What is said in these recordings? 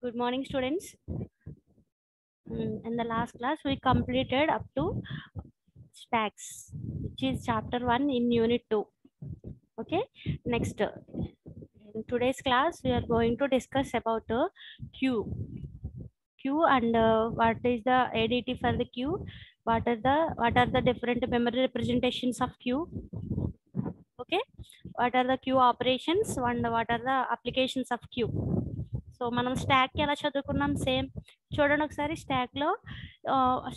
Good morning, students. In the last class, we completed up to stacks, which is chapter 1 in unit 2. Okay, next, in today's class, we are going to discuss about queue. Queue and what is the ADT for the queue? What are the different memory representations of queue? Okay, what are the queue operations and what are the applications of queue? So మనం stock ఎలా చదువుకున్నాం same చూడండి ఒకసారి స్టాక్లో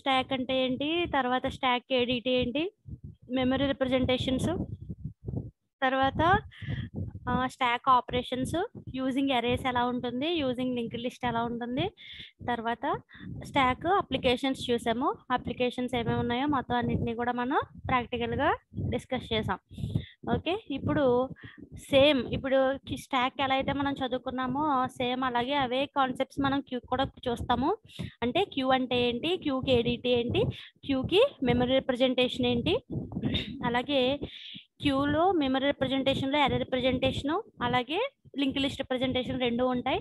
stock అంటే ఏంటి, తర్వాత stack ADT ఏంటి, మెమరీ రిప్రజెంటేషన్స్, తర్వాత స్టాక్ ఆపరేషన్స్, యూజింగ్ అరేస్ ఎలా ఉంటుంది, యూజింగ్ లింక్ లిస్ట్ ఎలా ఉంటుంది, తర్వాత స్టాక్ అప్లికేషన్స్ చూసాము. అప్లికేషన్స్ ఏమేమి ఉన్నాయో మొత్తం అన్నింటినీ కూడా మనం ప్రాక్టికల్గా డిస్కస్ చేసాం. ఓకే, ఇప్పుడు సేమ్ ఇప్పుడు స్టాక్ ఎలా అయితే మనం చదువుకున్నామో సేమ్ అలాగే అవే కాన్సెప్ట్స్ మనం క్యూ కూడా చూస్తాము. అంటే క్యూ అంటే ఏంటి, క్యూకి ఏడిటి ఏంటి, క్యూకి మెమరీ రిప్రజెంటేషన్ ఏంటి, అలాగే క్యూలో మెమరీ రిప్రజెంటేషన్లో ఎర్ర రిప్రజెంటేషను, అలాగే లింక్ లిస్ట్ రిప్రజెంటేషన్ రెండు ఉంటాయి.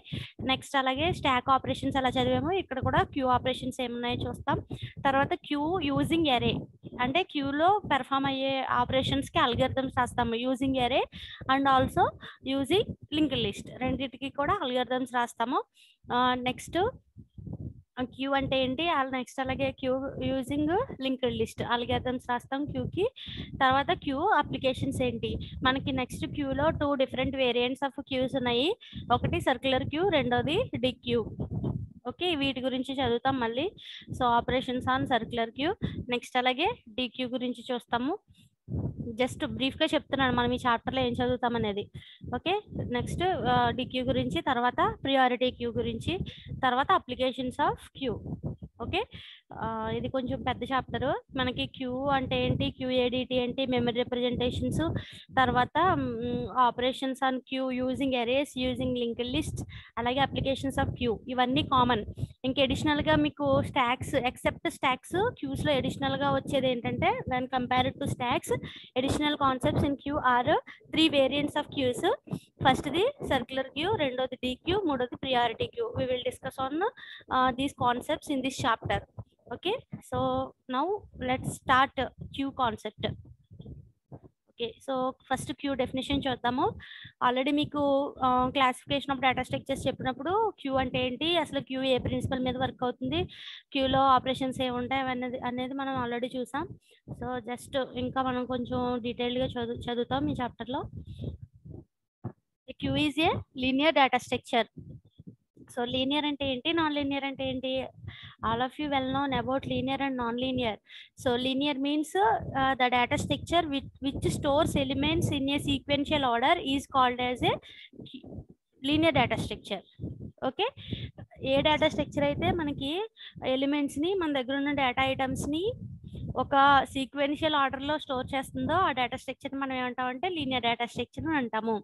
నెక్స్ట్ అలాగే స్టాక్ ఆపరేషన్స్ ఎలా చదివామో ఇక్కడ కూడా క్యూ ఆపరేషన్స్ ఏమున్నాయో చూస్తాం. తర్వాత క్యూ యూజింగ్ ఎరే అంటే క్యూలో పెర్ఫామ్ అయ్యే ఆపరేషన్స్కి అల్గరిథమ్స్ రాస్తాము using array and also using link list, రెండింటికి కూడా అల్గరిథమ్స్ రాస్తాము. నెక్స్ట్ క్యూ అంటే ఏంటి, నెక్స్ట్ అలాగే queue using linked list algorithms రాస్తాం క్యూకి. తర్వాత క్యూ అప్లికేషన్స్ ఏంటి, మనకి నెక్స్ట్ క్యూలో 2 డిఫరెంట్ వేరియంట్స్ ఆఫ్ క్యూస్ ఉన్నాయి. ఒకటి సర్క్యులర్ క్యూ, రెండోది డిక్యూ. ఓకే, వీటి గురించి చదువుతాం మళ్ళీ. So operations on circular queue, next అలాగే డిక్యూ గురించి చూస్తాము. జస్ట్ బ్రీఫ్గా చెప్తున్నాను మనం ఈ చాప్టర్లో ఏం చదువుతాం అనేది. ఓకే, నెక్స్ట్ డిక్యూ గురించి, తర్వాత ప్రియారిటీ క్యూ గురించి, తర్వాత అప్లికేషన్స్ ఆఫ్ క్యూ. ఓకే, ఇది కొంచెం పెద్ద చాప్టరు. మనకి క్యూ అంటే ఏంటి, క్యూ ఏడిటి ఏంటి, మెమరీ రిప్రజెంటేషన్స్, తర్వాత operations on queue using arrays, using link list, అలాగే అప్లికేషన్స్ ఆఫ్ క్యూ, ఇవన్నీ కామన్. ఇంకా ఎడిషనల్గా మీకు స్టాక్స్, ఎక్సెప్ట్ స్టాక్స్ క్యూస్లో ఎడిషనల్గా వచ్చేది ఏంటంటే when compared to stacks, additional concepts in queue are 3 variants of queues. First the circular queue, రెండోది DQ, మూడోది priority queue. We will discuss on these concepts in this chapter. Okay, so now let's start queue concept. Okay, so first queue definition చూద్దాము. Already మీకు classification of data structures చెప్పినప్పుడు queue అంటే ఏంటి, అసలు queue ఏ principle మీద work అవుతుంది, క్యూలో ఆపరేషన్స్ ఏముంటాయి అనేది మనం ఆల్రెడీ చూసాం. సో జస్ట్ ఇంకా మనం కొంచెం డీటెయిల్డ్గా చదువుతాం ఈ చాప్టర్లో. Queue is a linear data structure. So linear అంటే ఏంటి, నాన్ లీనియర్ అంటే ఏంటి, all of you well known about linear and non-linear. So linear means the data structure which stores elements in a sequential order is called as a linear data structure. Okay, A data structure అయితే మనకి ఎలిమెంట్స్ని, మన దగ్గర ఉన్న data ఐటమ్స్ని ఒక sequential ఆర్డర్లో store చేస్తుందో ఆ data structure మనం ఏమంటామంటే లీనియర్ డేటా స్ట్రక్చర్ అని అంటాము.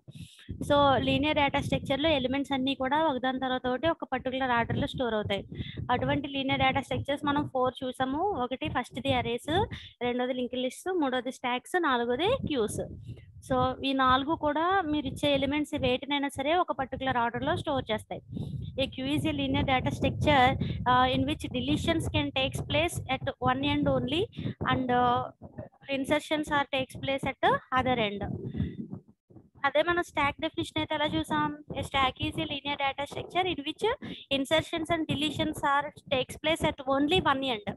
సో లీనియర్ డేటా స్ట్రక్చర్లో ఎలిమెంట్స్ అన్నీ కూడా ఒకదాని తర్వాత ఒకటి ఒక పర్టికులర్ ఆర్డర్లో స్టోర్ అవుతాయి. అటువంటి లీనియర్ డేటా స్ట్రక్చర్స్ మనం 4 చూసాము. ఒకటి ఫస్ట్ది అరేస్, రెండోది లింక్ లిస్ట్, మూడోది స్టాక్స్, నాలుగోది క్యూస్. సో ఈ 4 కూడా మీరు ఇచ్చే ఎలిమెంట్స్ వేటినైనా సరే ఒక పర్టికులర్ ఆర్డర్లో స్టోర్ చేస్తాయి. A queue is a linear data structure in which deletions can take place at one end only and insertions are takes place at the other end. అదే మనం స్టాక్ డెఫినేషన్ అయితే ఎలా చూసాం, stack is a linear data structure in which insertions and deletions are takes place at only one end.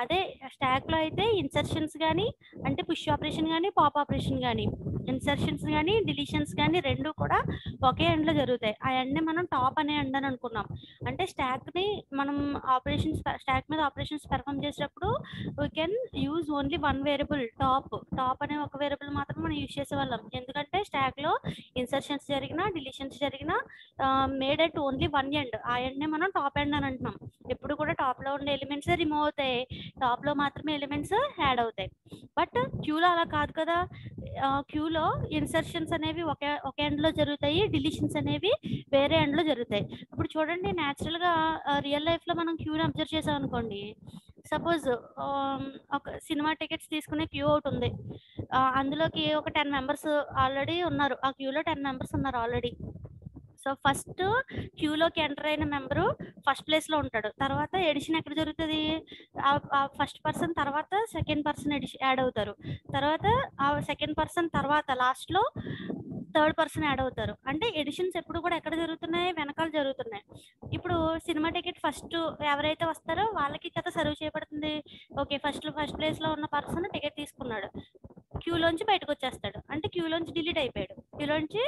అదే స్టాక్లో అయితే insertions కానీ అంటే పుష్ ఆపరేషన్ కానీ పాప్ ఆపరేషన్ కానీ, ఇన్సర్షన్స్ కానీ డిలీషన్స్ కానీ రెండు కూడా ఒకే ఎండ్లో జరుగుతాయి. ఆ ఎండ్ని మనం టాప్ అనే ఎండ్ అని అనుకున్నాం. అంటే స్టాక్ని మనం స్టాక్ మీద ఆపరేషన్స్ పెర్ఫామ్ చేసేటప్పుడు we can use only one variable top అనే ఒక వేరియబుల్ మాత్రం మనం యూజ్ చేసేవాళ్ళం. ఎందుకంటే స్టాక్లో ఇన్సర్షన్స్ జరిగినా డిలీషన్స్ జరిగినా made at only one end, ఆ ఎండ్ని మనం టాప్ ఎండ్ అని అంటున్నాం. ఎప్పుడు కూడా టాప్లో ఉండే ఎలిమెంట్స్ రిమూవ్ అవుతాయి, టాప్లో మాత్రమే ఎలిమెంట్స్ యాడ్ అవుతాయి. బట్ క్యూలో అలా కాదు కదా, క్యూలో ఇన్సర్షన్స్ అనేవి ఒక ఎండ్లో జరుగుతాయి, డిలీషన్స్ అనేవి వేరే ఎండ్లో జరుగుతాయి. ఇప్పుడు చూడండి, న్యాచురల్గా రియల్ లైఫ్లో మనం క్యూని అబ్జర్వ్ చేసాం అనుకోండి. సపోజ్ ఒక సినిమా టికెట్స్ తీసుకునే క్యూ ఒకటి ఉంది, అందులోకి ఒక 10 మెంబర్స్ ఆల్రెడీ ఉన్నారు, ఆ క్యూలో 10 మెంబర్స్ ఉన్నారు ఆల్రెడీ. సో ఫస్ట్ క్యూలోకి ఎంటర్ అయిన మెంబరు ఫస్ట్ ప్లేస్లో ఉంటాడు. తర్వాత ఎడిషన్ ఎక్కడ జరుగుతుంది? ఫస్ట్ పర్సన్ తర్వాత సెకండ్ పర్సన్ యాడ్ అవుతారు. తర్వాత ఆ సెకండ్ పర్సన్ తర్వాత లాస్ట్లో థర్డ్ పర్సన్ యాడ్ అవుతారు. అంటే ఎడిషన్స్ ఎప్పుడు కూడా ఎక్కడ జరుగుతున్నాయి? వెనకాల జరుగుతున్నాయి. ఇప్పుడు సినిమా టికెట్ ఫస్ట్ ఎవరైతే వస్తారో వాళ్ళకి కథ సర్వ్ చేయబడుతుంది. ఓకే, ఫస్ట్ ప్లేస్లో ఉన్న పర్సన్ టికెట్ తీసుకున్నాడు, క్యూలోంచి బయటకు వచ్చేస్తాడు, అంటే క్యూలోంచి డిలీట్ అయిపోయాడు, క్యూలోంచి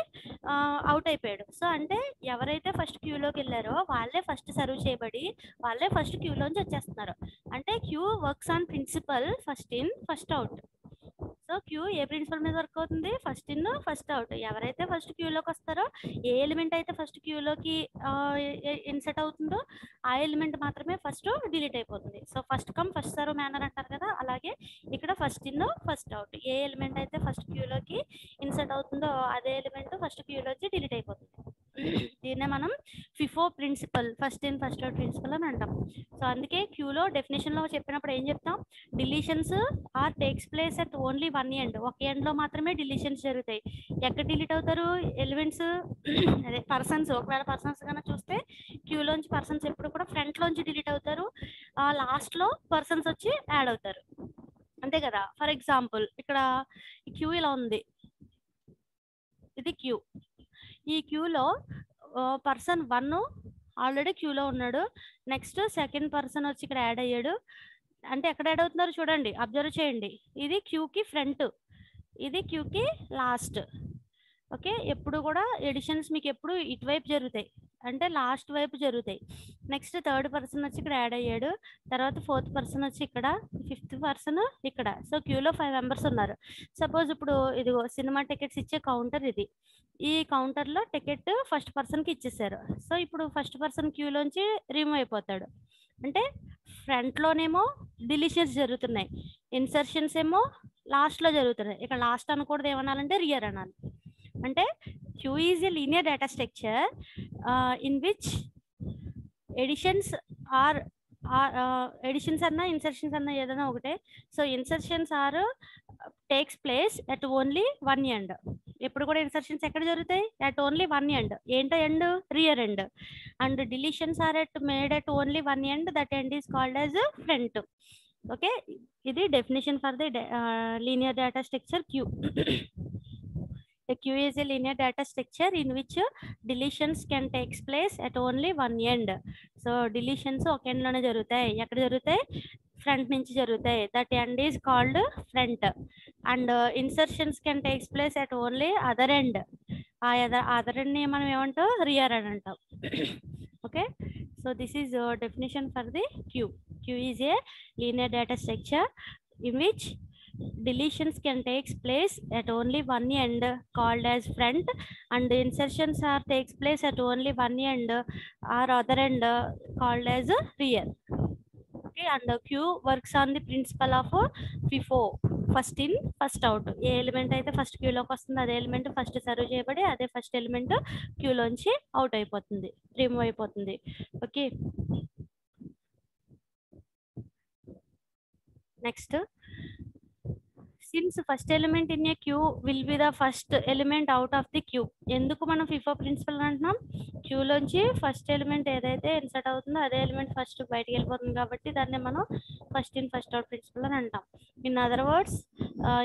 అవుట్ అయిపోయాడు. సో అంటే ఎవరైతే ఫస్ట్ క్యూలోకి వెళ్ళారో వాళ్ళే ఫస్ట్ సర్వ్ చేయబడి వాళ్ళే ఫస్ట్ క్యూలోంచి వచ్చేస్తున్నారు. అంటే queue works on principle first in first out. So queue ఏ ప్రిన్సిపల్ మీద వర్క్ అవుతుంది? First in first out. ఎవరైతే ఫస్ట్ క్యూలోకి వస్తారో, ఏ ఎలిమెంట్ అయితే ఫస్ట్ క్యూలోకి ఇన్సర్ట్ అవుతుందో ఆ ఎలిమెంట్ మాత్రమే ఫస్ట్ డిలీట్ అయిపోతుంది. So first come first serve manner అంటారు కదా, అలాగే ఇక్కడ ఫస్ట్ ఇన్ ఫస్ట్ అవుట్. ఏ ఎలిమెంట్ అయితే ఫస్ట్ క్యూలోకి ఇన్సర్ట్ అవుతుందో అదే ఎలిమెంట్ ఫస్ట్ క్యూలోకి డిలీట్ అయిపోతుంది. దీన్నే మనం FIFO principal, first in first out principle అని అంటాం. సో అందుకే క్యూలో డెఫినేషన్లో చెప్పినప్పుడు ఏం చెప్తాం? Deletions are takes place at only one end. ఒక ఎండ్లో మాత్రమే డిలీషన్స్ జరుగుతాయి. ఎక్కడ డిలీట్ అవుతారు ఎలిమెంట్స్? అదే పర్సన్స్. ఒకవేళ పర్సన్స్ కన్నా చూస్తే క్యూలోంచి పర్సన్స్ ఎప్పుడు కూడా ఫ్రంట్లోంచి డిలీట్ అవుతారు, లాస్ట్లో పర్సన్స్ వచ్చి యాడ్ అవుతారు, అంతే కదా. ఫర్ ఎగ్జాంపుల్ ఇక్కడ క్యూ ఇలా ఉంది, ఇది క్యూ. ఈ క్యూలో పర్సన్ 1 ఆల్రెడీ క్యూలో ఉన్నాడు. నెక్స్ట్ సెకండ్ పర్సన్ వచ్చి ఇక్కడ యాడ్ అయ్యాడు. అంటే ఎక్కడ యాడ్ అవుతున్నారు చూడండి, అబ్జర్వ్ చేయండి. ఇది క్యూకి ఫ్రంట్, ఇది క్యూకి లాస్ట్. ఓకే, ఎప్పుడు కూడా ఎడిషన్స్ మీకు ఎప్పుడు ఇటువైపు జరుగుతాయి, అంటే లాస్ట్ వైపు జరుగుతాయి. నెక్స్ట్ థర్డ్ పర్సన్ వచ్చి ఇక్కడ యాడ్ అయ్యాడు, తర్వాత ఫోర్త్ పర్సన్ వచ్చి ఇక్కడ, ఫిఫ్త్ పర్సన్ ఇక్కడ. సో క్యూలో 5 మెంబర్స్ ఉన్నారు. సపోజ్ ఇప్పుడు ఇది సినిమా టికెట్స్ ఇచ్చే కౌంటర్ ఇది. ఈ కౌంటర్లో టికెట్ ఫస్ట్ పర్సన్కి ఇచ్చేసారు. సో ఇప్పుడు ఫస్ట్ పర్సన్ క్యూలోంచి రిమూవ్ అయిపోతాడు. అంటే ఫ్రంట్లోనేమో డిలీషన్స్ జరుగుతున్నాయి, ఇన్సర్షన్స్ ఏమో లాస్ట్లో జరుగుతున్నాయి. ఇక్కడ లాస్ట్ అనకూడదు, ఏమనాలంటే రియర్ అనాలి. అంటే queue is a linear data structure in which additions are additions అన్నా ఇన్సర్షన్స్ అన్నా ఏదైనా ఒకటే. So insertions are takes place at only one end. ఎప్పుడు కూడా ఇన్సర్షన్స్ ఎక్కడ జరుగుతాయి? At only one end. ఏంటో end? Rear end. And deletions are made at only one end, that end is called as front. Okay, ఇది definition for the linear data structure queue. A queue is a linear data structure in which deletions can take place at only one end. So deletions ఒక end లోనే జరుగుతాయి. ఎక్కడ జరుగుతాయి? Front నుంచి జరుగుతాయి. That end is called front. And insertions can takes place at only other end. ఆ other ఎండ్ని మనం ఏమంటాం? రియర్ అని అంటాం. Okay, so this is definition for the queue. Queue is a linear data structure in which deletions can take place at only one end called as front, and the insertions are takes place at only one end or other end called as rear. Okay, and the queue works on the principle of FIFO, first in first out. A element అయితే first క్యూలోకి వస్తుందో అదే element first serve చేయబడి అదే first element క్యూలోంచి out అయిపోతుంది, remove అయిపోతుంది. Okay, next, since first element in a queue will be the first element out of the queue. ఎందుకు మనం FIFO principle అంటున్నాం? క్యూలోంచి ఫస్ట్ ఎలిమెంట్ ఏదైతే ఇన్సర్ట్ అవుతుందో అదే ఎలిమెంట్ ఫస్ట్ బయటికి వెళ్ళిపోతుంది కాబట్టి దాన్ని మనం first in first out principle అని అంటాం. In other words,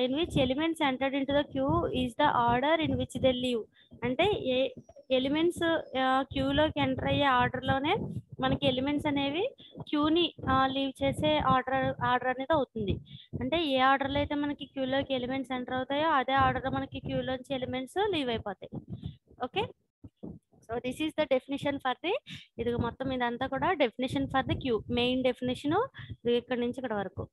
in which elements entered into the queue is the order in which they leave. అంటే ఏ ఎలిమెంట్స్ క్యూలోకి ఎంటర్ అయ్యే ఆర్డర్లోనే మనకి ఎలిమెంట్స్ అనేవి క్యూని లీవ్ చేసే ఆర్డర్ అనేది అవుతుంది. అంటే ఏ ఆర్డర్లో అయితే మనకి క్యూలోకి ఎలిమెంట్స్ ఎంటర్ అవుతాయో అదే ఆర్డర్ మనకి క్యూలోంచి ఎలిమెంట్స్ లీవ్ అయిపోతాయి. Okay, so this is the definition for the, ఇది మొత్తం ఇదంతా కూడా definition for the queue. Main definition ఇక్కడ నుంచి ఇక్కడ వరకు.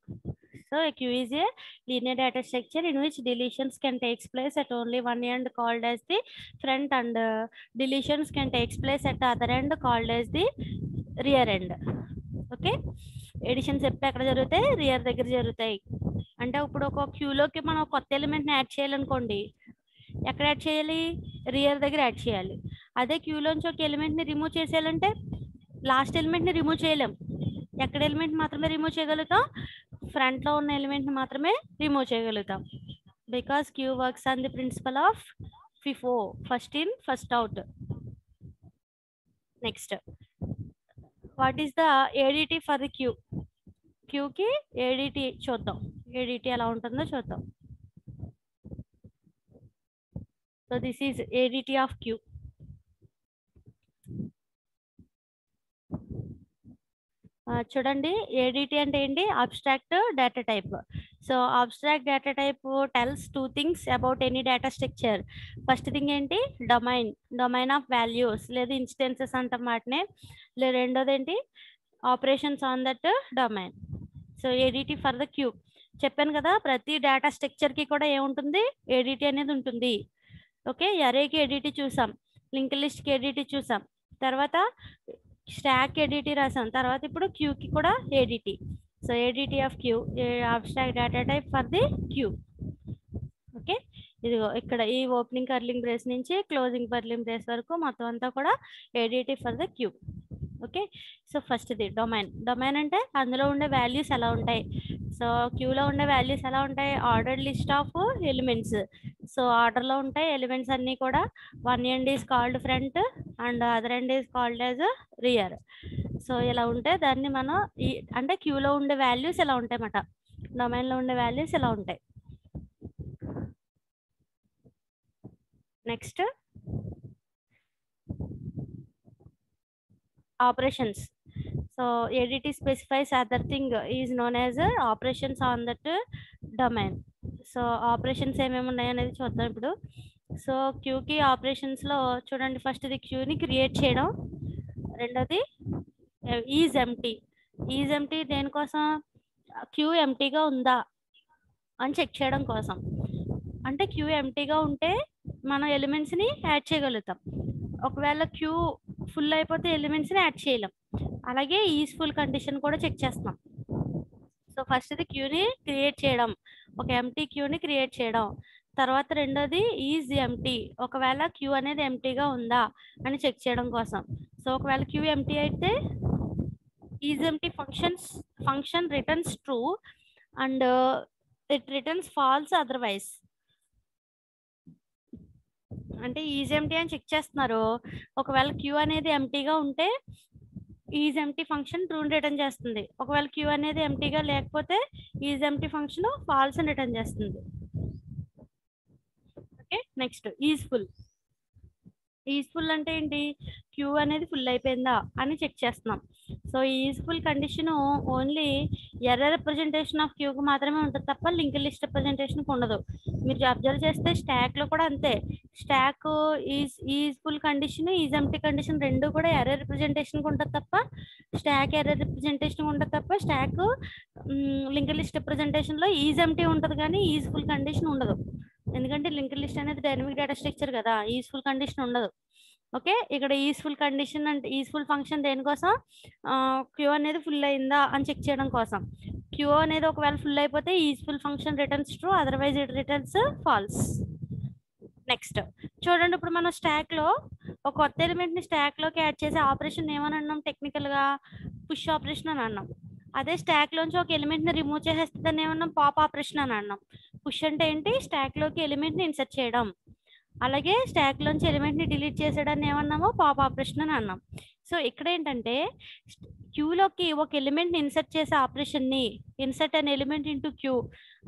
So a queue is a linear data structure in which deletions can takes place at only one end called as the front, and deletions can takes place at the other end called as the rear end. Okay, additions ఎప్పుడు ఎక్కడ జరుగుతాయి? Rear దగ్గర జరుగుతాయి. అంటే ఇప్పుడు ఒక క్యూలోకి మనం కొత్త ఎలిమెంట్ని యాడ్ చేయాలనుకోండి, ఎక్కడ యాడ్ చేయాలి? రియర్ దగ్గర యాడ్ చేయాలి. అదే క్యూలోంచి ఒక ఎలిమెంట్ని రిమూవ్ చేసేయాలంటే లాస్ట్ ఎలిమెంట్ని రిమూవ్ చేయలేం. ఎక్కడ ఎలిమెంట్ మాత్రమే రిమూవ్ చేయగలుగుతాం? ఫ్రంట్లో ఉన్న ఎలిమెంట్ని మాత్రమే రిమూవ్ చేయగలుగుతాం. Because queue works on the principle of FIFO, first in first out. Next what is the ADT for the queue? క్యూకి ఏడిటి చూద్దాం, ఏడిటి ఎలా ఉంటుందో చూద్దాం. So this is ADT of queue. చూడండి, ఏడిటి అంటే ఏంటి? Abstract data type. So abstract data type tells two things about any data structure. First thing ఏంటి? Domain, domain of values లేదా ఇన్స్టెన్సెస్ అంటాం వాటినే. రెండోది ఏంటి? Operations on that domain. So ADT for the queue. చెప్పాను కదా, ప్రతి డేటా స్ట్రక్చర్కి కూడా ఏముంటుంది? ఏడిటి అనేది ఉంటుంది. ఓకే, అరేకి ఏడిటి చూసాం, లింక్ లిస్ట్కి ఏడిటి చూసాం, తర్వాత స్టాక్ ఏడిటి రాసాం, తర్వాత ఇప్పుడు క్యూకి కూడా ADT. So ADT of queue, abstract data type for the queue. Okay, ఇదిగో ఇక్కడ ఈ ఓపెనింగ్ కర్లింగ్ బ్రేస్ నుంచి క్లోజింగ్ కర్లింగ్ బ్రేస్ వరకు మొత్తం అంతా కూడా ADT for the queue. Okay, so ఫస్ట్ది డొమైన్. డొమైన్ అంటే అందులో ఉండే వాల్యూస్ ఎలా ఉంటాయి? సో క్యూలో ఉండే వాల్యూస్ ఎలా ఉంటాయి? Ordered list of elements. So ఆర్డర్లో ఉంటాయి ఎలిమెంట్స్ అన్నీ కూడా. One end is called front and other end is called as rear. So ఇలా ఉంటే దాన్ని మనం అంటే క్యూలో ఉండే వాల్యూస్ ఎలా ఉంటాయి అన్నమాట, డొమైన్లో ఉండే వాల్యూస్ ఎలా ఉంటాయి. Next operations. So ADT specifies other thing is known as operations on that domain. So operations ఏమేమి ఉన్నాయనేది చూద్దాం ఇప్పుడు. సో క్యూకి ఆపరేషన్స్లో చూడండి, ఫస్ట్ ఇది క్యూని క్రియేట్ చేయడం, రెండోది ఈజ్ ఎంటీ. ఈజ్ ఎంటీ దేనికోసం? క్యూ ఎంటీగా ఉందా అని చెక్ చేయడం కోసం. అంటే క్యూ ఎంటీగా ఉంటే మనం ఎలిమెంట్స్ని యాడ్ చేయగలుగుతాం. ఒకవేళ క్యూ ఫుల్ అయిపోతే ఎలిమెంట్స్ని యాడ్ చేయలేం. అలాగే ఈజ్ఫుల్ కండిషన్ కూడా చెక్ చేస్తాం. సో ఫస్ట్ది క్యూని క్రియేట్ చేయడం, ఒక ఎంటీ క్యూని క్రియేట్ చేయడం. తర్వాత రెండోది ఈజ్ ఎంటీ, ఒకవేళ క్యూ అనేది ఎంటీగా ఉందా అని చెక్ చేయడం కోసం. సో ఒకవేళ క్యూ ఎంటీ అయితే is empty function returns true and it returns false otherwise. అంటే ఈజ్ ఎంటీ అని చెక్ చేస్తున్నారు. ఒకవేళ క్యూ అనేది ఎంటీగా ఉంటే is empty function true return చేస్తుంది. ఒకవేళ క్యూ అనేది ఎంటీగా లేకపోతే ఈజ్ ఎంటీ ఫంక్షన్ ఫాల్స్ అని రిటర్న్ చేస్తుంది. Okay, next is full. ఈజ్ఫుల్ అంటే ఏంటి? క్యూ అనేది ఫుల్ అయిపోయిందా అని చెక్ చేస్తున్నాం. So is full condition only array representation of క్యూకి మాత్రమే ఉంటుంది తప్ప లింక్ లిస్ట్ రిప్రజెంటేషన్కి ఉండదు. మీరు అబ్జర్వ్ చేస్తే స్టాక్లో కూడా అంతే. Stack is full condition, is empty condition రెండు కూడా ఎర్రర్ రిప్రజెంటేషన్కి ఉంటుంది తప్ప స్టాక్ ఎర్రర్ రిప్రజెంటేషన్ ఉంటుంది తప్ప స్టాక్ లింక్ లిస్ట్ రిప్రజెంటేషన్లో ఈజ్ ఎంటీ ఉంటుంది కానీ ఈజ్ఫుల్ కండిషన్ ఉండదు. ఎందుకంటే లింక్ లిస్ట్ అనేది డైనమిక్ డేటా స్ట్రక్చర్ కదా, ఈజ్ఫుల్ కండిషన్ ఉండదు. ఓకే, ఇక్కడ ఈజ్ఫుల్ కండిషన్ అంటే ఈజ్ఫుల్ ఫంక్షన్ దేనికోసం? క్యూ అనేది ఫుల్ అయిందా అని చెక్ చేయడం కోసం. క్యూ అనేది ఒకవేళ ఫుల్ అయిపోతే is full function returns true, otherwise it returns false. Next చూడండి, ఇప్పుడు మనం స్టాక్లో ఒక కొత్త ఎలిమెంట్ని స్టాక్లోకి యాడ్ చేసే ఆపరేషన్ ఏమని అన్నాం? టెక్నికల్గా పుష్ ఆపరేషన్ అని అన్నాం. అదే స్టాక్లోంచి ఒక ఎలిమెంట్ని రిమూవ్ చేసేస్తుందని ఏమన్నాం? పాప్ ఆపరేషన్ అని అన్నాం. పుష్ అంటే ఏంటి? స్టాక్లోకి ఎలిమెంట్ని ఇన్సర్ట్ చేయడం. అలాగే స్టాక్లోంచి ఎలిమెంట్ని డిలీట్ చేసేయడాన్ని ఏమన్నామో పాప్ ఆపరేషన్ అని అన్నాం. సో ఇక్కడ ఏంటంటే క్యూలోకి ఒక ఎలిమెంట్ని ఇన్సర్ట్ చేసే ఆపరేషన్ని insert an element into queue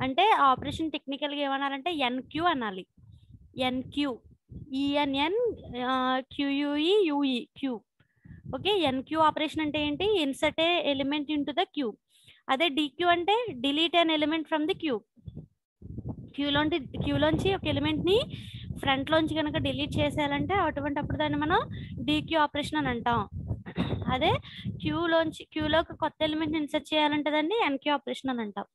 అంటే ఆపరేషన్ టెక్నికల్గా ఏమనాలంటే ఎన్క్యూ అనాలి. Enqueue, E N N Q U E U E Q. Okay, enqueue operation అంటే ఏంటి? Insert a element into the queue. అదే డిక్యూ అంటే delete an element from the queue. క్యూలోంచి ఒక ఎలిమెంట్ని ఫ్రంట్లోంచి కనుక డిలీట్ చేసేయాలంటే అప్పుడు దాన్ని మనం డిక్యూ ఆపరేషన్ అని అంటాం. అదే క్యూలోకి కొత్త ఎలిమెంట్ని ఇన్సర్ట్ చేయాలంటే దాన్ని ఎన్క్యూ ఆపరేషన్ అని అంటాం.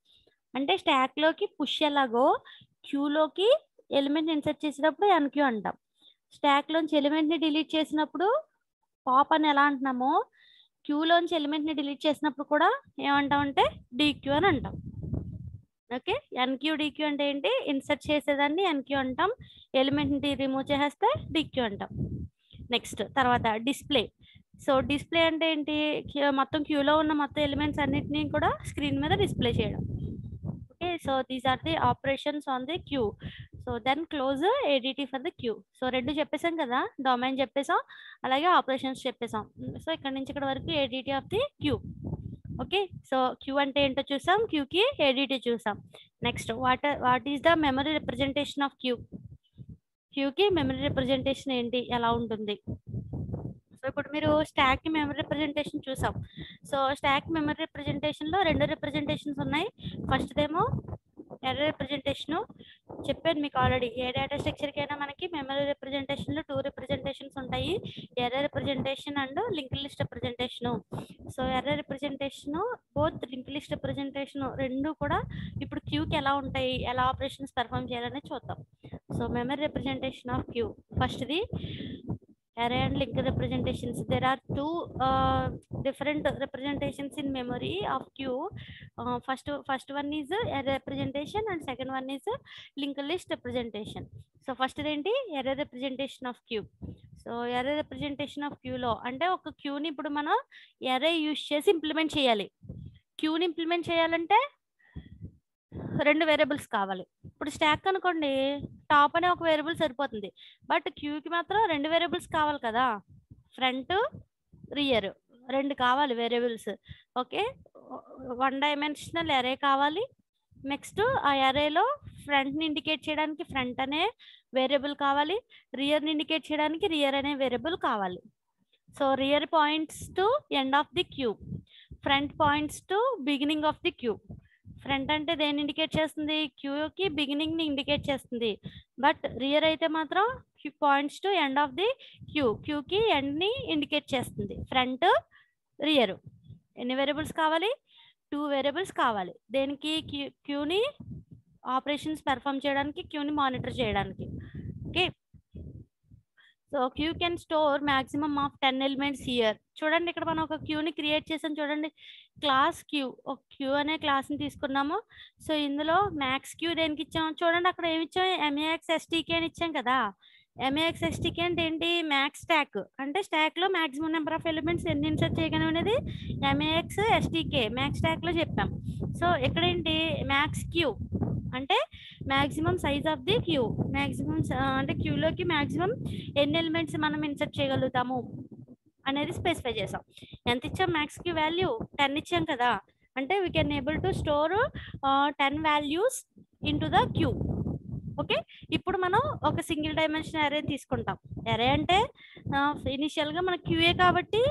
అంటే స్టాక్లోకి పుష్ ఎలాగో క్యూలోకి ఎలిమెంట్ని ఇన్సర్ట్ చేసేటప్పుడు ఎన్క్యూ అంటాం. స్టాక్లోంచి ఎలిమెంట్ని డిలీట్ చేసినప్పుడు పాప్ అని ఎలా అంటున్నామో క్యూలోంచి ఎలిమెంట్ని డిలీట్ చేసినప్పుడు కూడా ఏమంటామంటే డిక్యూ అని అంటాం. ఓకే, ఎన్క్యూ డిక్యూ అంటే ఏంటి? ఇన్సర్ట్ చేసేదాన్ని ఎన్క్యూ అంటాం, ఎలిమెంట్ని రిమూవ్ చేసేస్తే డిక్యూ అంటాం. నెక్స్ట్ తర్వాత డిస్ప్లే. సో డిస్ప్లే అంటే ఏంటి? మొత్తం క్యూలో ఉన్న మొత్తం ఎలిమెంట్స్ అన్నిటినీ కూడా స్క్రీన్ మీద డిస్ప్లే చేయడం. Okay, so these are the operations on the queue. So then close ADT for the queue. So రెండు చెప్పేసాం కదా, డొమైన్ చెప్పేసాం అలాగే ఆపరేషన్స్ చెప్పేసాం. సో ఇక్కడ నుంచి ఇక్కడ వరకు ADT of the queue. Okay, so queue అంటే ఏంటో చూసాం, క్యూకి ఏడిటి చూసాం. Next what is the memory representation of queue. క్యూకి మెమరీ రిప్రజెంటేషన్ ఏంటి, ఎలా ఉంటుంది? సో ఇప్పుడు మీరు స్టాక్ మెమరీ రిప్రజెంటేషన్ చూసాం. సో స్టాక్ మెమరీ రిప్రజెంటేషన్ లో రెండు రిప్రజెంటేషన్స్ ఉన్నాయి. ఫస్ట్ ఏమో ఎర్రర్ రిప్రజెంటేషన్ చెప్పాను మీకు ఆల్రెడీ. ఏ డేటా స్ట్రక్చర్ కైనా మనకి మెమరీ రిప్రజెంటేషన్ లో 2 రిప్రజెంటేషన్స్ ఉంటాయి, error representation and link list representation. So error representation both link list representation రెండు కూడా ఇప్పుడు క్యూకి ఎలా ఉంటాయి, ఎలా ఆపరేషన్స్ పెర్ఫామ్ చేయాలని చూద్దాం. So memory representation of queue, ఫస్ట్ది array and link representations. There are two different representations in memory of queue. First one is array representation and second one is linked list representation. So first ఏంటి array representation of queue. So array representation of queue లో అంటే ఒక క్యూని ఇప్పుడు మనం array use చేసి implement చేయాలి. క్యూని implement చేయాలంటే రెండు వేరియబుల్స్ కావాలి. ఇప్పుడు స్టాక్ అనుకోండి, టాప్ అనే ఒక వేరియబుల్ సరిపోతుంది, బట్ క్యూకి మాత్రం రెండు వేరియబుల్స్ కావాలి కదా, ఫ్రంట్ రియర్ రెండు కావాలి వేరియబుల్స్. ఓకే, 1 డైమెన్షనల్ అరే కావాలి. నెక్స్ట్ ఆ అరేలో ఫ్రంట్ని ఇండికేట్ చేయడానికి ఫ్రంట్ అనే వేరియబుల్ కావాలి, రియర్ని ఇండికేట్ చేయడానికి రియర్ అనే వేరియబుల్ కావాలి. So rear points to end of the queue, front points to beginning of the queue. Front అంటే దేన్ని ఇండికేట్ చేస్తుంది, క్యూకి బిగినింగ్ ని ఇండికేట్ చేస్తుంది, బట్ రియర్ అయితే మాత్రం points to end of the queue, క్యూకి ఎండ్ ని ఇండికేట్ చేస్తుంది. ఫ్రంట్ రియర్ ఎన్ని వేరియబుల్స్ కావాలి, 2 వేరియబుల్స్ కావాలి. దేనికి, క్యూని ఆపరేషన్స్ పెర్ఫామ్ చేయడానికి, క్యూని మానిటర్ చేయడానికి. Okay, so queue can store maximum of 10 elements here. చూడండి ఇక్కడ మనం ఒక క్యూని క్రియేట్ చేసాం, చూడండి క్లాస్ క్యూ, ఒక క్యూ అనే క్లాస్ని తీసుకున్నాము. సో ఇందులో మ్యాక్స్ క్యూ దేనికి ఇచ్చాం, చూడండి అక్కడ ఏమి ఇచ్చాం, ఎంఏఎక్స్ ఎస్టీకే అని ఇచ్చాం కదా. ఎంఏఎక్స్ ఎస్టీకే అంటే ఏంటి, మ్యాక్స్ స్టాక్ అంటే స్టాక్ లో మాక్సిమం నెంబర్ ఆఫ్ ఎలిమెంట్స్ ఎన్ని ఇన్సర్ట్ చేయగలం అనేది ఎంఏఎక్స్ ఎస్టీకే మ్యాక్స్ స్టాక్ లో చెప్పాం. సో ఇక్కడ ఏంటి, మ్యాక్స్ క్యూ అంటే maximum size of the queue, maximum అంటే క్యూలోకి మాక్సిమం ఎన్ని ఎలిమెంట్స్ మనం ఇన్సర్ట్ చేయగలుగుతాము అనేది స్పెసిఫై చేసాం. ఎంత ఇచ్చాం, మ్యాక్స్ క్యూ వాల్యూ 10 ఇచ్చాం కదా, అంటే we can able to store 10 values into the queue. Okay, ఇప్పుడు మనం ఒక సింగిల్ డైమెన్షన్ అరే తీసుకుంటాం. అరే అంటే ఇనిషియల్ గా మన క్యూఏ కాబట్టి,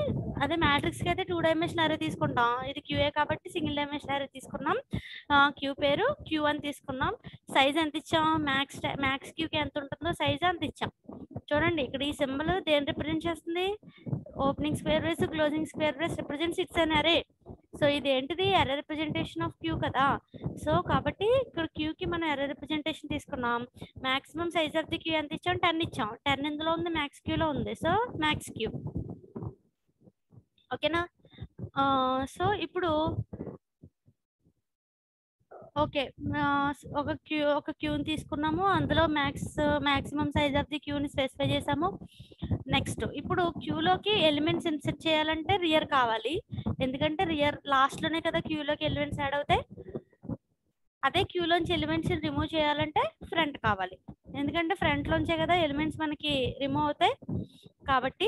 అదే మ్యాట్రిక్స్ కి అయితే 2 డైమెన్షన్ అరే తీసుకుంటాం, ఇది క్యూఏ కాబట్టి సింగిల్ డైమెన్షన్ అరే తీసుకున్నాం. క్యూ పేరు క్యూ అని తీసుకున్నాం. సైజ్ ఎంత ఇచ్చాం, మ్యాక్స్ క్యూకి ఎంత ఉంటుందో సైజ్ అంత ఇచ్చాం. చూడండి ఇక్కడ ఈ సింబల్ దేని రిప్రజెంట్ చేస్తుంది, opening square brace closing square brace represents it's an array. So ఇది ఏంటిది, అరే రిప్రజెంటేషన్ ఆఫ్ క్యూ కదా. సో కాబట్టి ఇక్కడ క్యూకి మనం అరే రిప్రజెంటేషన్ తీసుకున్నాం. Maximum size of the queue ఎంత ఇచ్చాం, 10 ఇచ్చాం. 10 ఇందులో ఉంది, మ్యాక్స్ క్యూలో ఉంది, సో మ్యాక్స్ క్యూ. ఓకేనా. సో ఇప్పుడు ఓకే, ఒక క్యూని తీసుకున్నాము, అందులో మాక్సిమం సైజ్ ఆఫ్ ది క్యూని స్పెసిఫై చేసాము. నెక్స్ట్ ఇప్పుడు క్యూలోకి ఎలిమెంట్స్ ఇన్సర్ట్ చేయాలంటే రియర్ కావాలి, ఎందుకంటే రియర్ లాస్ట్ లోనే కదా క్యూలోకి ఎలిమెంట్స్ యాడ్ అవుతాయి. అదే క్యూలోంచి ఎలిమెంట్స్ రిమూవ్ చేయాలంటే ఫ్రంట్ కావాలి, ఎందుకంటే ఫ్రంట్ లోంచే కదా ఎలిమెంట్స్ మనకి రిమూవ్ అవుతాయి. కాబట్టి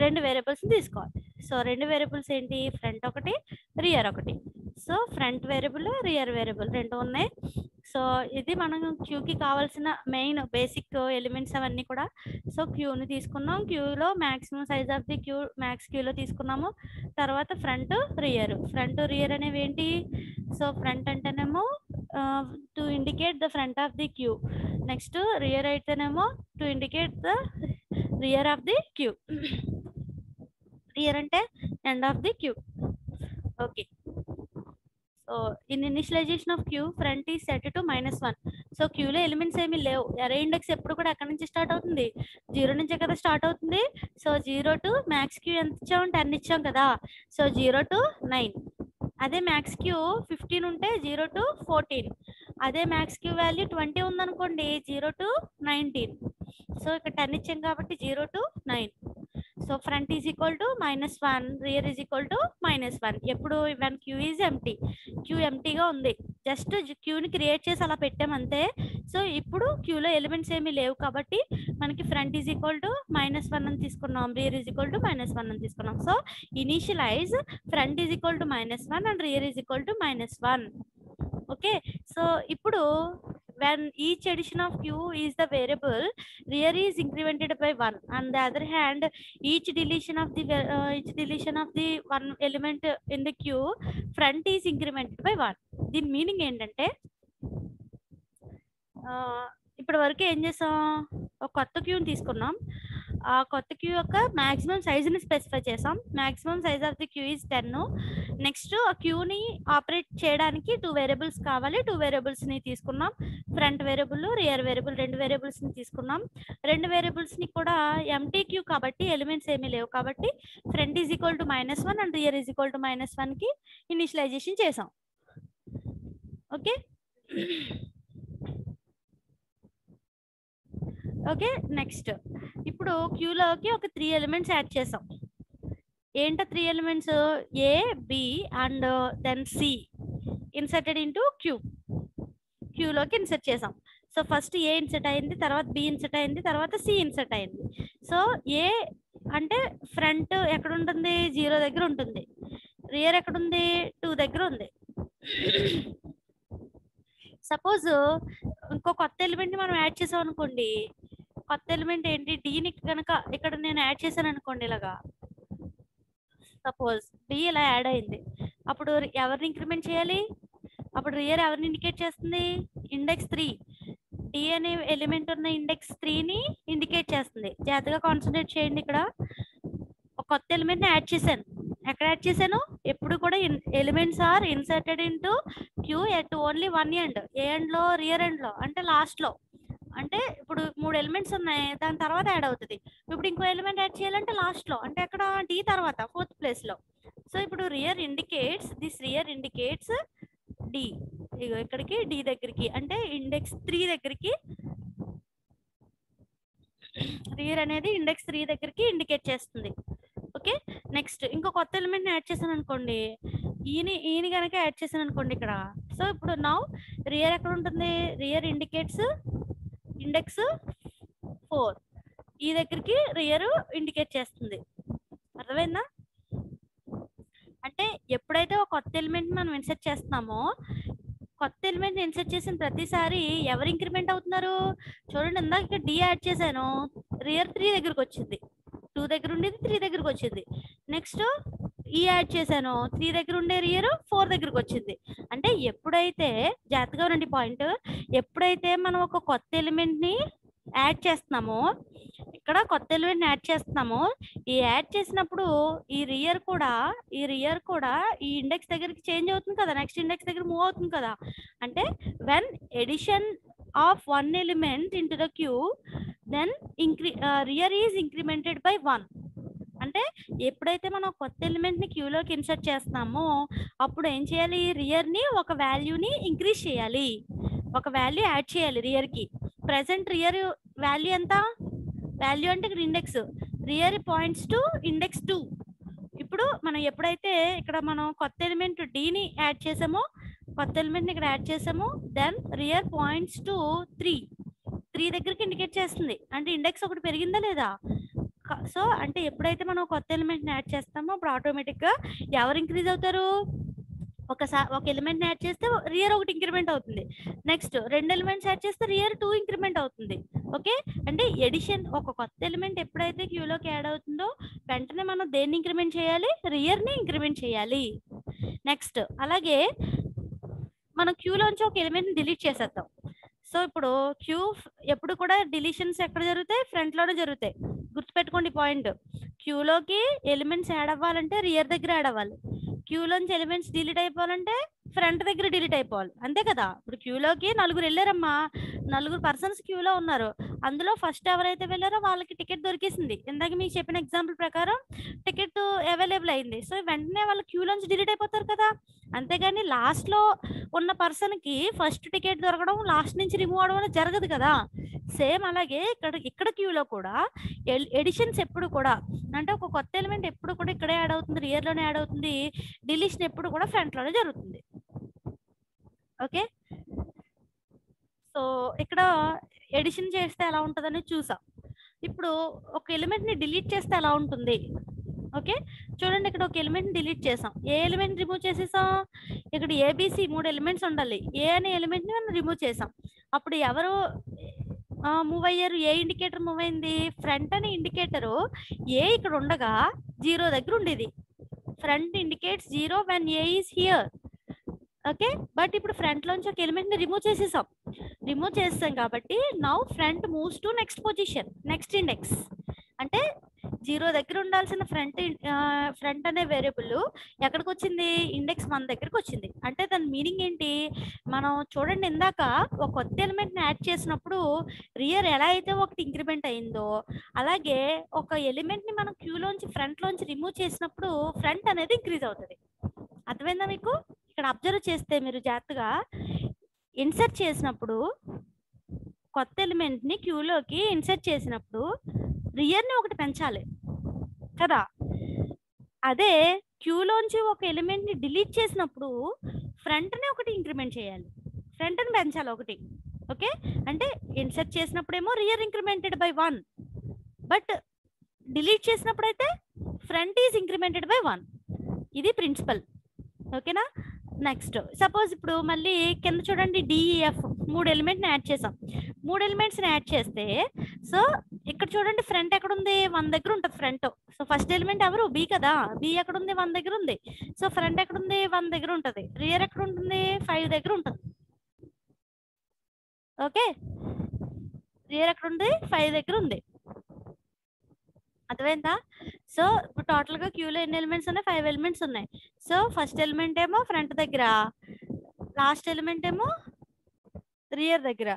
2 వేరియబుల్స్ తీసుకోవాలి. సో 2 వేరియబుల్స్ ఏంటి, ఫ్రంట్ ఒకటి రియర్ ఒకటి. So front variable rear variable 2 ఉన్నాయి. సో ఇది మనం క్యూకి కావాల్సిన మెయిన్ బేసిక్ ఎలిమెంట్స్ అవన్నీ కూడా. సో క్యూని తీసుకున్నాం, క్యూలో maximum size of the queue max క్యూలో తీసుకున్నాము. తర్వాత ఫ్రంట్ రియర్ అనేవి ఏంటి, సో ఫ్రంట్ అంటేనేమో to indicate the front of the queue, next rear అయితేనేమో to indicate the rear of the queue. Rear అంటే end of the queue. Okay, so in initialization of queue front is set to -1. So క్యూలో elements ఏమీ లేవు, అరే index ఎప్పుడు కూడా ఎక్కడి నుంచి స్టార్ట్ అవుతుంది, 0 నుంచే కదా స్టార్ట్ అవుతుంది. సో 0 టు మ్యాక్స్ క్యూ ఎంత ఇచ్చాం, 10 ఇచ్చాం కదా. So 0 to 9. అదే మ్యాక్స్ క్యూ 15 ఉంటే 0 to 14. అదే మ్యాక్స్ క్యూ వాల్యూ 20 ఉందనుకోండి, 0 to 19. సో ఇక్కడ 10 ఇచ్చాం కాబట్టి 0 to 9. So front is equal to -1, rear is equal to -1. ఎప్పుడు when queue is empty, queue ఎంటీగా ఉంది. జస్ట్ క్యూని క్రియేట్ చేసి అలా పెట్టామంతే. సో ఇప్పుడు క్యూలో ఎలిమెంట్స్ ఏమీ లేవు కాబట్టి మనకి ఫ్రంట్ ఈజ్ ఈక్వల్ టు -1 అని తీసుకున్నాం, రియర్ ఈజ్ ఈక్వల్ టు -1 అని తీసుకున్నాం. So initialise front is equal to -1 and rear is equal to -1. Okay, so ఇప్పుడు when each addition of q is the variable, rear is incremented by 1. On the other hand, each deletion of the one element in the q, front is incremented by 1. దీని meaning ఏంటంటే ఇప్పటి వరకు ఏం చేసాం, ఒక కొత్త క్యూని తీసుకున్నాం, ఆ కొత్త క్యూ యొక్క మాక్సిమం సైజుని స్పెసిఫై చేసాం. Maximum size of the queue is 10. Next ఆ క్యూని ఆపరేట్ చేయడానికి 2 వేరియబుల్స్ కావాలి. 2 వేరియబుల్స్ని తీసుకున్నాం, ఫ్రంట్ వేరియబుల్, రియర్ వేరియబుల్, 2 వేరియబుల్స్ని తీసుకున్నాం. 2 వేరియబుల్స్ని కూడా ఎంటీ క్యూ కాబట్టి ఎలిమెంట్స్ ఏమీ లేవు కాబట్టి front is equal to -1 and rear is equal to -1కి ఇనిషియలైజేషన్ చేసాం. ఓకే ఓకే, నెక్స్ట్ ఇప్పుడు క్యూలోకి ఒక 3 ఎలిమెంట్స్ యాడ్ చేసాం. ఏంటో 3 elements, A, B and then C inserted into క్యూలోకి ఇన్సర్ట్ చేసాం. సో ఫస్ట్ ఏ ఇన్సర్ట్ అయింది, తర్వాత బి ఇన్సర్ట్ అయింది, తర్వాత సి ఇన్సర్ట్ అయింది. సో ఏ అంటే ఫ్రంట్ ఎక్కడ ఉంటుంది, 0 దగ్గర ఉంటుంది. రియర్ ఎక్కడ ఉంది, 2 దగ్గర ఉంది. సపోజ్ ఇంకో కొత్త ఎలిమెంట్ మనం యాడ్ చేసాం అనుకోండి, కొత్త ఎలిమెంట్ ఏంటి, డీని కనుక ఇక్కడ నేను యాడ్ చేశాను అనుకోండి, ఇలాగా సపోజ్ డి ఇలా యాడ్ అయింది, అప్పుడు ఎవరిని ఇంక్రిమెంట్ చేయాలి, అప్పుడు రియర్ ఎవరిని ఇండికేట్ చేస్తుంది, ఇండెక్స్ 3. డి అనే ఎలిమెంట్ ఉన్న ఇండెక్స్ 3ని ఇండికేట్ చేస్తుంది. జాగ్రత్తగా కాన్సన్ట్రేట్ చేయండి. ఇక్కడ ఒక కొత్త ఎలిమెంట్ని యాడ్ చేశాను. ఎక్కడ యాడ్ చేశాను, ఎప్పుడు కూడా elements are inserted into queue at only 1 end, ఏ ఎండ్లో, రియర్ ఎండ్లో అంటే లాస్ట్లో. అంటే ఇప్పుడు 3 ఎలిమెంట్స్ ఉన్నాయి, దాని తర్వాత యాడ్ అవుతుంది. ఇప్పుడు ఇంకో ఎలిమెంట్ యాడ్ చేయాలంటే లాస్ట్లో, అంటే అక్కడ డి తర్వాత 4th ప్లేస్లో. సో ఇప్పుడు రియర్ ఇండికేట్స్ డి, ఇగో ఇక్కడికి డి దగ్గరికి, అంటే ఇండెక్స్ 3 దగ్గరికి, రియర్ అనేది ఇండెక్స్ 3 దగ్గరికి ఇండికేట్ చేస్తుంది. ఓకే, నెక్స్ట్ ఇంకో కొత్త ఎలిమెంట్ని యాడ్ చేశాను అనుకోండి, ఈయన కనుక యాడ్ చేశాను అనుకోండి ఇక్కడ. సో ఇప్పుడు నౌ రియర్ ఎక్కడ ఉంటుంది, రియర్ ఇండికేట్స్ ఇండెక్స్ 4, ఈ దగ్గరికి రియర్ ఇండికేట్ చేస్తుంది. అర్థమైందా? అంటే ఎప్పుడైతే ఒక కొత్త ఎలిమెంట్ మనం ఇన్సర్ట్ చేస్తున్నామో, కొత్త ఎలిమెంట్ ఇన్సర్ట్ చేసిన ప్రతిసారి ఎవరు ఇంక్రిమెంట్ అవుతున్నారు, చూడండి, ఇందాక ఇక్కడ డి యాడ్ చేశాను, రియర్ 3 దగ్గరకు వచ్చింది, 2 దగ్గర ఉండేది 3 దగ్గరకు వచ్చింది. నెక్స్ట్ ఈ యాడ్ చేశాను, 3 దగ్గర ఉండే రియర్ 4 దగ్గరకు వచ్చింది. అంటే ఎప్పుడైతే, జాగ్రత్తగా ఉండండి పాయింట్, ఎప్పుడైతే మనం ఒక కొత్త ఎలిమెంట్ని యాడ్ చేస్తున్నామో, ఇక్కడ కొత్త ఎలిమెంట్ని యాడ్ చేస్తున్నామో, ఈ యాడ్ చేసినప్పుడు ఈ రియర్ కూడా ఈ ఇండెక్స్ దగ్గరికి చేంజ్ అవుతుంది కదా, నెక్స్ట్ ఇండెక్స్ దగ్గర మూవ్ అవుతుంది కదా. అంటే when addition of 1 element into the queue, then rear is incremented by 1. అంటే ఎప్పుడైతే మనం కొత్త ఎలిమెంట్ని క్యూలోకి ఇన్సర్ట్ చేస్తున్నామో, అప్పుడు ఏం చేయాలి, రియర్ని ఒక వాల్యూని ఇంక్రీజ్ చేయాలి, ఒక వాల్యూ యాడ్ చేయాలి రియర్కి. ప్రెసెంట్ రియర్ వాల్యూ ఎంత, వాల్యూ అంటే ఇక్కడ index, rear points to index 2. ఇప్పుడు మనం ఎప్పుడైతే ఇక్కడ మనం కొత్త ఎలిమెంట్ డిని యాడ్ చేసామో, కొత్త ఎలిమెంట్ని ఇక్కడ యాడ్ చేసామో, దెన్ రియర్ పాయింట్స్ టు 3 దగ్గరికి ఇండికేట్ చేస్తుంది. అంటే ఇండెక్స్ ఒకటి పెరిగిందా లేదా. సో అంటే ఎప్పుడైతే మనం కొత్త ఎలిమెంట్ని యాడ్ చేస్తామో, అప్పుడు ఆటోమేటిక్గా ఎవరు ఇంక్రీజ్ అవుతారు, ఒక ఎలిమెంట్ని యాడ్ చేస్తే రియర్ ఒకటి ఇంక్రిమెంట్ అవుతుంది, నెక్స్ట్ 2 ఎలిమెంట్స్ యాడ్ చేస్తే రియర్ 2 ఇంక్రిమెంట్ అవుతుంది. ఓకే, అంటే ఎడిషన్, ఒక కొత్త ఎలిమెంట్ ఎప్పుడైతే క్యూలోకి యాడ్ అవుతుందో వెంటనే మనం దేన్ని ఇంక్రిమెంట్ చేయాలి, రియర్ని ఇంక్రిమెంట్ చేయాలి. నెక్స్ట్ అలాగే మనం క్యూలోంచి ఒక ఎలిమెంట్ని డిలీట్ చేసేద్దాం. సో ఇప్పుడు క్యూ ఎప్పుడు కూడా డిలీషన్స్ ఎక్కడ జరుగుతాయి, ఫ్రంట్లోనే జరుగుతాయి. గుర్తుపెట్టుకోండి పాయింట్, క్యూలోకి ఎలిమెంట్స్ యాడ్ అవ్వాలంటే రియర్ దగ్గర యాడ్ అవ్వాలి, క్యూలోంచి ఎలిమెంట్స్ డిలీట్ అయిపోవాలంటే ఫ్రంట్ దగ్గర డిలీట్ అయిపోవాలి, అంతే కదా. ఇప్పుడు క్యూలోకి 4 వెళ్ళారమ్మా, 4 పర్సన్స్ క్యూలో ఉన్నారు, అందులో ఫస్ట్ ఎవరైతే వెళ్ళారో వాళ్ళకి టికెట్ దొరికేసింది. ఇందాక మీకు చెప్పిన ఎగ్జాంపుల్ ప్రకారం టికెట్ అవైలబుల్ అయింది. సో వెంటనే వాళ్ళు క్యూలోంచి డిలీట్ అయిపోతారు కదా. అంతేగాని లాస్ట్లో ఉన్న పర్సన్కి ఫస్ట్ టికెట్ దొరకడం, లాస్ట్ నుంచి రిమూవ్ అవడం జరగదు కదా. సేమ్ అలాగే ఇక్కడ క్యూలో కూడా ఎడిషన్స్ ఎప్పుడు కూడా, అంటే ఒక కొత్త ఎలిమెంట్ ఎప్పుడు కూడా ఇక్కడే యాడ్ అవుతుంది, రియర్లోనే యాడ్ అవుతుంది. డిలీషన్ ఎప్పుడు కూడా ఫ్రంట్లోనే జరుగుతుంది. ఓకే. సో ఇక్కడ ఎడిషన్ చేస్తే ఎలా ఉంటుందని చూసాం. ఇప్పుడు ఒక ఎలిమెంట్ని డిలీట్ చేస్తే ఎలా ఉంటుంది? ఓకే, చూడండి ఇక్కడ ఒక ఎలిమెంట్ని డిలీట్ చేసాం. ఏ ఎలిమెంట్ రిమూవ్ చేసేసాం? ఇక్కడ ఏబిసి 3 ఎలిమెంట్స్ ఉండాలి. ఏ అనే ఎలిమెంట్ని మనం రిమూవ్ చేసాం. అప్పుడు ఎవరు మూవ్ అయ్యారు? ఏ ఇండికేటర్ మూవ్ అయింది? ఫ్రంట్ అనే ఇండికేటరు ఏ ఇక్కడ ఉండగా 0 దగ్గర ఉండేది. Front indicates 0 when a is here. Okay, but ఇప్పుడు ఫ్రంట్ లోంచి ఒక ఎలిమెంట్ ని రిమూవ్ చేసేసాం. రిమూవ్ చేస్తాం కాబట్టి now front moves to next position, next index. అంటే 0 దగ్గర ఉండాల్సిన ఫ్రంట్ అనే వేరియబుల్ ఎక్కడికి వచ్చింది? ఇండెక్స్ 1 దగ్గరికి వచ్చింది. అంటే దాని మీనింగ్ ఏంటి? మనం చూడండి, ఇందాక ఒక కొత్త ఎలిమెంట్ ని యాడ్ చేసినప్పుడు రియర్ ఎలా అయితే ఒకటి ఇంక్రిమెంట్ అయిందో, అలాగే ఒక ఎలిమెంట్ ని మనం క్యూలోంచి ఫ్రంట్ లోంచి రిమూవ్ చేసినప్పుడు ఫ్రంట్ అనేది ఇంక్రీజ్ అవుతుంది. అర్థమైందా మీకు? ఇక్కడ అబ్జర్వ్ చేస్తే మీరు జాగ్రత్తగా ఇన్సర్ట్ చేసినప్పుడు, కొత్త ఎలిమెంట్ ని క్యూలోకి ఇన్సర్ట్ చేసినప్పుడు రియర్ ని ఒకటి పెంచాలి కదా. అదే క్యూలోంచి ఒక ఎలిమెంట్ ని డిలీట్ చేసినప్పుడు ఫ్రంట్ ని ఒకటి ఇంక్రిమెంట్ చేయాలి, ఫ్రంట్ ని పెంచాలి ఒకటి. ఓకే, అంటే ఇన్సర్ట్ చేసినప్పుడేమో rear incremented by 1, but delete చేసినప్పుడు అయితే ఫ్రంట్ ఈజ్ ఇంక్రిమెంటెడ్ బై 1. ఇది ప్రిన్సిపల్. ఓకేనా? నెక్స్ట్ సపోజ్ ఇప్పుడు మళ్ళీ కింద చూడండి, డిఈఎఫ్ 3 ఎలిమెంట్ని యాడ్ చేసాం. 3 ఎలిమెంట్స్ని యాడ్ చేస్తే సో ఇక్కడ చూడండి, ఫ్రంట్ ఎక్కడ ఉంది? 1 దగ్గర ఉంటుంది ఫ్రంట్. సో ఫస్ట్ ఎలిమెంట్ ఎవరు? బి కదా. బి ఎక్కడ ఉంది? 1 దగ్గర ఉంది. సో ఫ్రంట్ ఎక్కడ ఉంది? 1 దగ్గర ఉంటుంది. రియర్ ఎక్కడ ఉంటుంది? 5 దగ్గర ఉంటుంది. ఓకే, రియర్ ఎక్కడ ఉంది? 5 దగ్గర ఉంది. అర్థమైందా? సో ఇప్పుడు టోటల్ గా క్యూలో ఎన్ని ఎలిమెంట్స్ ఉన్నాయి? 5 ఎలిమెంట్స్ ఉన్నాయి. సో ఫస్ట్ ఎలిమెంట్ ఏమో ఫ్రంట్ దగ్గర, లాస్ట్ ఎలిమెంట్ ఏమో రియర్ దగ్గర.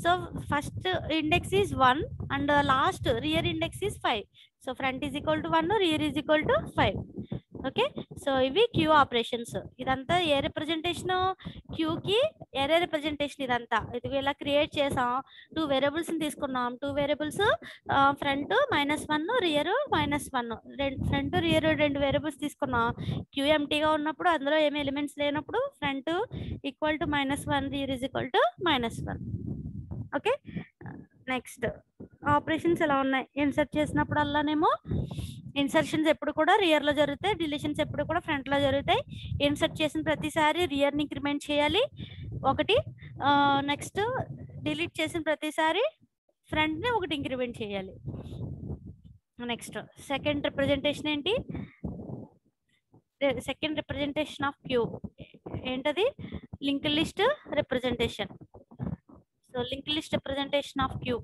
So first index is 1 and last rear index is 5. So front is equal to 1, rear is equal to 5. Okay, so ఇవి క్యూ ఆపరేషన్స్. ఇదంతా ఏ representation? క్యూకి ఎరే representation. ఇదంతా ఇది ఇలా create చేసాం. 2 వేరియబుల్స్ తీసుకున్నాం. 2 variables front -1, rear -1. Front rear 2 variables తీసుకున్నాం. Queue ఎంటీగా ఉన్నప్పుడు, అందులో ఏమి ఎలిమెంట్స్ లేనప్పుడు front equal to -1, rear is equal to -1. Okay, next operations ఎలా ఉన్నాయి? ఇన్సర్ట్ చేసినప్పుడు అల్లానేమో ఇన్సర్షన్స్ ఎప్పుడు కూడా రియర్ లో జరుగుతాయి, డిలీషన్స్ ఎప్పుడు కూడా ఫ్రంట్ లో జరుగుతాయి. ఇన్సర్ట్ చేసిన ప్రతిసారి రియర్ ని ఇంక్రిమెంట్ చేయాలి ఒకటి. నెక్స్ట్ డిలీట్ చేసిన ప్రతిసారి ఫ్రంట్ ని ఒకటి ఇంక్రిమెంట్ చేయాలి. నెక్స్ట్ సెకండ్ రిప్రజెంటేషన్ ఏంటి? సెకండ్ రిప్రజెంటేషన్ ఆఫ్ క్యూ ఏంటది? Link list representation. So link list representation of queue.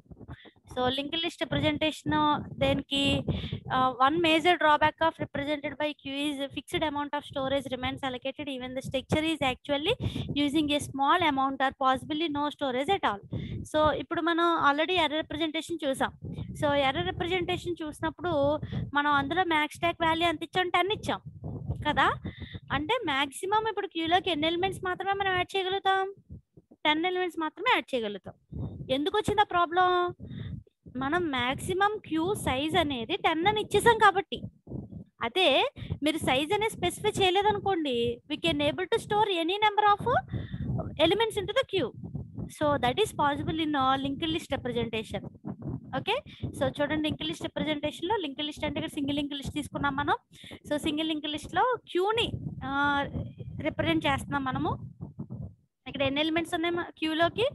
So link list representation దేనికి? one major drawback of represented by queue is fixed amount of storage remains allocated even the structure is actually using a small amount or possibly no storage at all. So ఇప్పుడు మనం already error representation చూసాం. So error representation చూసినప్పుడు మనం అందులో max stock value ఎంత ఇచ్చాం? 10 ఇచ్చాం కదా. అంటే మాక్సిమం ఇప్పుడు క్యూలోకి ఎన్ని ఎలిమెంట్స్ మాత్రమే మనం యాడ్ చేయగలుగుతాం? 10 ఎలిమెంట్స్ మాత్రమే యాడ్ చేయగలుగుతాం. ఎందుకు వచ్చింది ఆ ప్రాబ్లం? మనం మాక్సిమం క్యూ సైజ్ అనేది 10 అని ఇచ్చేసాం కాబట్టి. అదే మీరు సైజ్ అనేది స్పెసిఫై చేయలేదనుకోండి, we can able to store any number of elements into the queue. So that is possible in link list representation. Okay, so చూడండి, లింక్ లిస్ట్ రిప్రజెంటేషన్ లో లింక్ లిస్ట్ అంటే ఇక్కడ సింగిల్ లింక్ లిస్ట్ తీసుకున్నాం మనం. So single link list లో క్యూని represent చేస్తున్నాం మనము. ఇక్కడ ఎన్ని ఎలిమెంట్స్ ఉన్నాయి క్యూలోకి?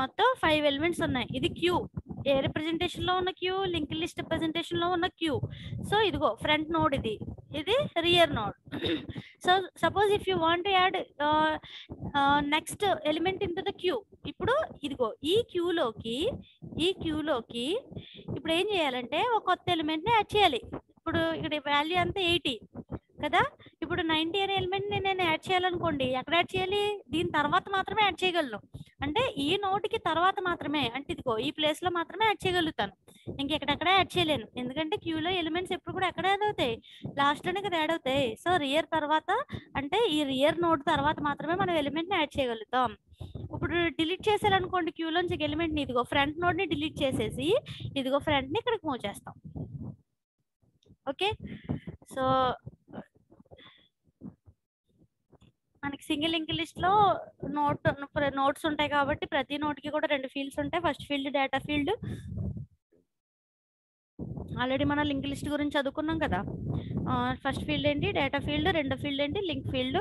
మొత్తం 5 ఎలిమెంట్స్ ఉన్నాయి. ఇది క్యూ. ఏ రిప్రజెంటేషన్ లో ఉన్న క్యూ? లింక్ లిస్ట్ రిప్రజెంటేషన్ లో ఉన్న క్యూ. సో ఇదిగో ఫ్రంట్ నోడ్, ఇది rear node. So suppose if you want add next element into the queue, ఇప్పుడు ఇదిగో ఈ క్యూలోకి ఇప్పుడు ఏం చేయాలంటే ఒక కొత్త ఎలిమెంట్ ని యాడ్ చేయాలి. ఇప్పుడు ఇక్కడ వాల్యూ అంతా 80 కదా. ఇప్పుడు 90 అనే ఎలిమెంట్ ని నేను యాడ్ చేయాలనుకోండి, ఎక్కడ యాడ్ చేయాలి? దీని తర్వాత మాత్రమే యాడ్ చేయగలను. అంటే ఈ నోట్కి తర్వాత మాత్రమే, అంటే ఇదిగో ఈ ప్లేస్ లో మాత్రమే యాడ్ చేయగలుగుతాను. ఇంకెక్కడెక్కడ యాడ్ చేయలేను, ఎందుకంటే క్యూలో ఎలిమెంట్స్ ఎప్పుడు కూడా ఎక్కడ యాడ్ అవుతాయి? లాస్ట్ లోనే కదా యాడ్ అవుతాయి. సో రియర్ తర్వాత, అంటే ఈ రియర్ నోడ్ తర్వాత మాత్రమే మనం ఎలిమెంట్ ని యాడ్ చేయగలుగుతాం. ఇప్పుడు డిలీట్ చేసేయాలనుకోండి క్యూలోంచి ఎలిమెంట్ ని, ఇదిగో ఫ్రంట్ నోడ్ ని డిలీట్ చేసేసి ఇదిగో ఫ్రంట్ ని ఇక్కడికి మూవ్ చేస్తాం. ఓకే, సో మనకి సింగిల్ లింక్ లిస్ట్ లో నోట్స్ ఉంటాయి కాబట్టి ప్రతి నోట్ కి కూడా 2 ఫీల్డ్స్ ఉంటాయి. First field data field, already మనం లింక్ లిస్ట్ గురించి చదువుకున్నాం కదా. ఫస్ట్ ఫీల్డ్ ఏంటి డేటా ఫీల్డ్, రెండో ఫీల్డ్ ఏంటి లింక్ ఫీల్డ్.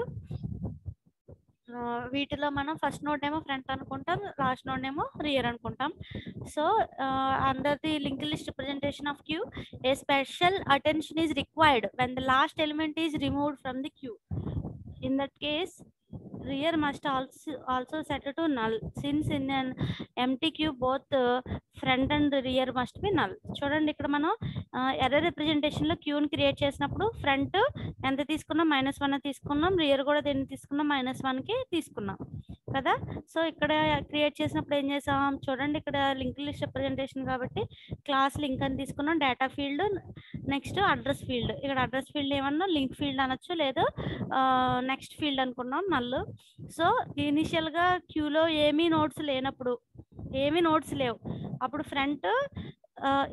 వీటిలో మనం ఫస్ట్ నోడ్ ఏమో ఫ్రంట్ అనుకుంటాం, లాస్ట్ నోడ్ ఏమో రియర్ అనుకుంటాం. So under the link list representation of queue, A special attention is required when the last element is removed from the queue. In that case rear must also set to null, since in an empty queue both front and rear must be null. చూడండి ఇక్కడ మనం error representation లో క్యూని create చేసినప్పుడు front ఎంత తీసుకున్నాం -1 తీసుకున్నాం, rear కూడా దేన్ని తీసుకున్నాం -1కి తీసుకున్నాం కదా. సో ఇక్కడ క్రియేట్ చేసినప్పుడు ఏం చేసాం చూడండి, ఇక్కడ లింక్ లిస్ట్ రిప్రజెంటేషన్ కాబట్టి క్లాస్ లింక్ అని తీసుకున్నాం, data field, next address field. ఇక్కడ అడ్రస్ ఫీల్డ్ ఏమన్నా లింక్ ఫీల్డ్ అనొచ్చు, లేదా నెక్స్ట్ ఫీల్డ్ అనుకున్నాం నల్లు. సో ఇనిషియల్ గా క్యూలో ఏమీ నోట్స్ లేనప్పుడు, ఏమీ నోట్స్ లేవు, అప్పుడు ఫ్రంట్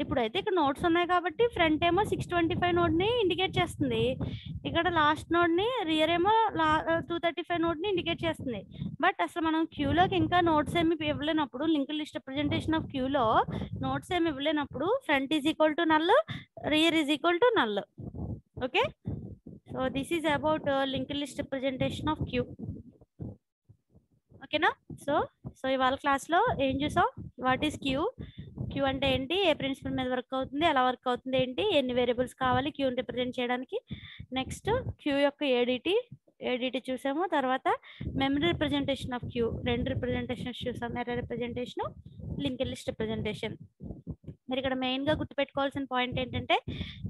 ఇప్పుడైతే ఇక్కడ నోట్స్ ఉన్నాయి కాబట్టి ఫ్రంట్ ఏమో 625 నోడ్ ని ఇండికేట్ చేస్తుంది, ఇక్కడ లాస్ట్ నోడ్ ని రియర్ ఏమో 235 నోడ్ ని ఇండికేట్ చేస్తుంది. బట్ అసలు మనం క్యూలోకి ఇంకా నోట్స్ ఏమి ఇవ్వలేనప్పుడు, లింక్ లిస్ట్ రిప్రజెంటేషన్ ఆఫ్ క్యూలో నోట్స్ ఏమి ఇవ్వలేనప్పుడు front is equal to null, rear is equal to null. Okay, so this is about link list representation of queue. ఓకేనా. సో ఇవాళ క్లాస్లో ఏం చూసాం, వాట్ ఈస్ క్యూ, క్యూ అంటే ఏంటి, ఏ ప్రిన్సిపల్ మీద వర్క్ అవుతుంది, ఎలా వర్క్ అవుతుంది ఏంటి, ఎన్ని వేరియబుల్స్ కావాలి క్యూని రిప్రజెంట్ చేయడానికి. నెక్స్ట్ క్యూ యొక్క ఏడిటి చూసాము. తర్వాత memory representation of queue, 2 representations చూసాం, array representation, link list representation. మీరు ఇక్కడ మెయిన్గా గుర్తుపెట్టుకోవాల్సిన పాయింట్ ఏంటంటే,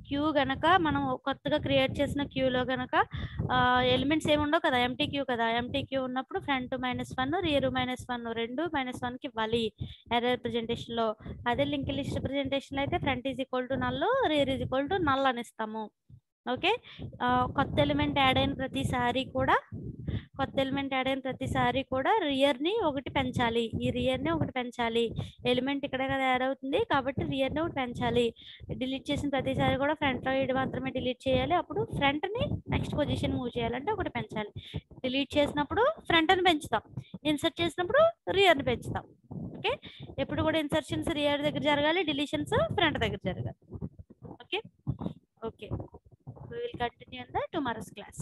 క్యూ గనక మనం కొత్తగా క్రియేట్ చేసిన క్యూలో గనక ఎలిమెంట్స్ ఏమి ఉండవు కదా, ఎంటీ క్యూ కదా, ఎంటీ క్యూ ఉన్నప్పుడు ఫ్రంట్ -1 రియర్ -1 రెండు -1కి ఇవ్వాలి ఎర్రర్ రిప్రజెంటేషన్లో. అదే లింక్ లిస్ట్ రిప్రజెంటేషన్లో అయితే front is equal to null, rear is equal to null అని ఇస్తాము. ఓకే, కొత్త ఎలిమెంట్ యాడ్ అయిన ప్రతిసారి కూడా రియర్ని ఒకటి పెంచాలి, ఈ రియర్ని ఒకటి పెంచాలి. ఎలిమెంట్ ఇక్కడ కదా యాడ్ అవుతుంది కాబట్టి రియర్ని ఒకటి పెంచాలి. డిలీట్ చేసిన ప్రతిసారి కూడా ఫ్రంట్లో ఇది మాత్రమే డిలీట్ చేయాలి, అప్పుడు ఫ్రంట్ని నెక్స్ట్ పొజిషన్ మూవ్ చేయాలంటే ఒకటి పెంచాలి. డిలీట్ చేసినప్పుడు ఫ్రంట్ని పెంచుతాం, ఇన్సర్ట్ చేసినప్పుడు రియర్ని పెంచుతాం. ఓకే, ఎప్పుడు కూడా ఇన్సర్షన్స్ రియర్ దగ్గర జరగాలి, డిలీషన్స్ ఫ్రంట్ దగ్గర జరగాలి. Okay, we will continue in the tomorrow's class.